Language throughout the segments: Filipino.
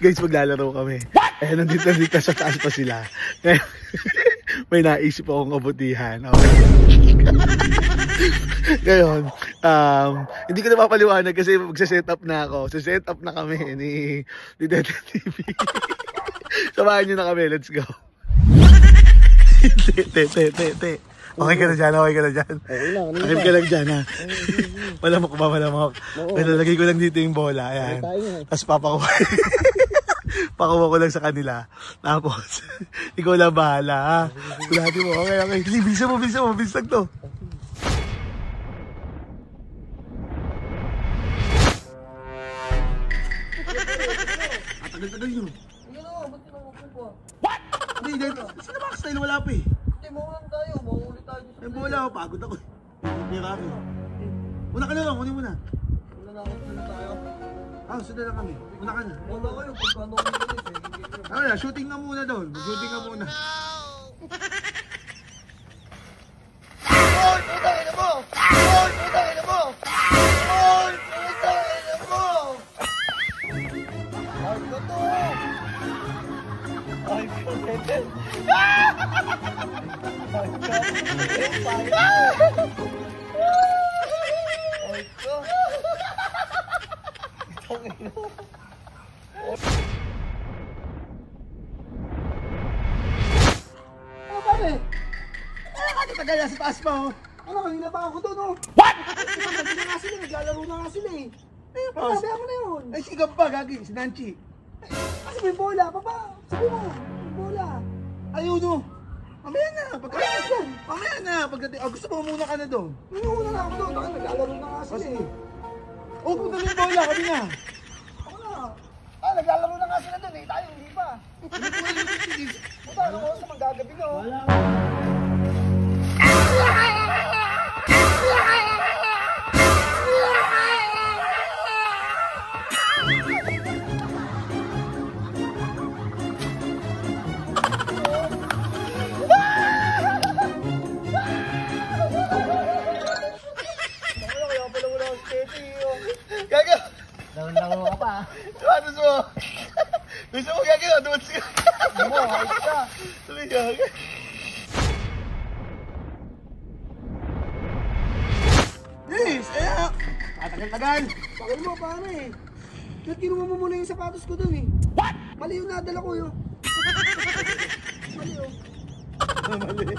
guys, maglalaro kami. Eh, nandito sa taas pa sila. May naisip akong kabutihan. Okay. Ngayon, hindi ko na mapaliwanag kasi magsa-set up na ako. So, set up na kami ni Dede TV. Samahan nyo na kami. Let's go. Te. Okay ka na dyan, okay ka na dyan. Okay ka lang dyan, ha. Malamok ba, malamok. Lalagay ko lang dito yung bola, ayan. Tapos papakuha. Pakuha ko lang sa kanila. Tapos, ikaw lang bahala, ha. Kulati mo, okay. Bilisan mo, bilis lang to. Tagal-tagal nyo. Ba't tinawag ko? What? Hindi, sino ba style wala pa eh? Hindi, maulan tayo. Maulit tayo. Ay, wala ako. Pagod ako. Hindi kami. Una ka na lang. Kunin mo na. Wala na ako. Wala tayo. Sunod lang kami. Una ka na. Wala kayo. Pagkano ko nila. Ano na, shooting ka muna doon. Shooting ka muna. Oy! Putang ina mo! Oy! Putang ina mo! Oy! Putang ina mo! Ay, ko to! Ay, ko to! Ay, ko! Putang ina mo! Pare! Tagal na sa taas pa, oh. Ano, kanina pa ako doon, oh. What? Naglalaro na nga sila, naglalaro na nga sila, eh. Ayun, pasabi mo na yun. Ay, sigap pa, gagi, si Nanchi. Kasi may bola, papa. Sabi mo, may bola. Ayun, oh. Mamaya na, pagkatapos doon. Mamaya na, pagkatapos. Gusto mo muna ka na doon. Muna na ako doon, naglalaro na nga sila, eh. Oh, punta na yung bola, kami na. Ako na. Naglalaro na nga sila doon, eh. Tayo, hindi pa. Punta, ano ko sa manggagabi na, oh. Wala. Laro ka pa. Ano mo? Gusto mo gagawin? Dumating ka. Mo, ayos ka. Tuloy ka. Yes! Tagal-tagal. Bakit mo, pare? Kinuha mo muna yung sapatos ko dun, eh. What? Mali yung nadala ko, yun. Mali, oh. Mali.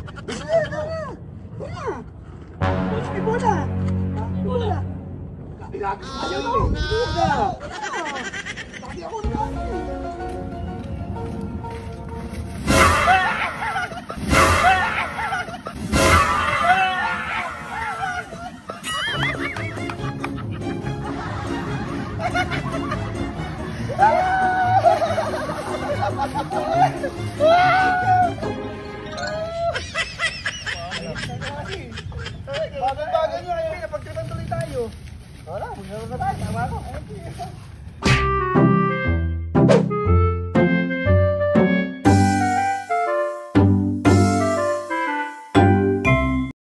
Bola! May bola! Bola! Ayaw mo. Bola! Bakit ako nagkakit? Bagal-bagal nyo kayo. Napagtripan tuloy tayo. Wala, maglaro na tayo. Tama ko.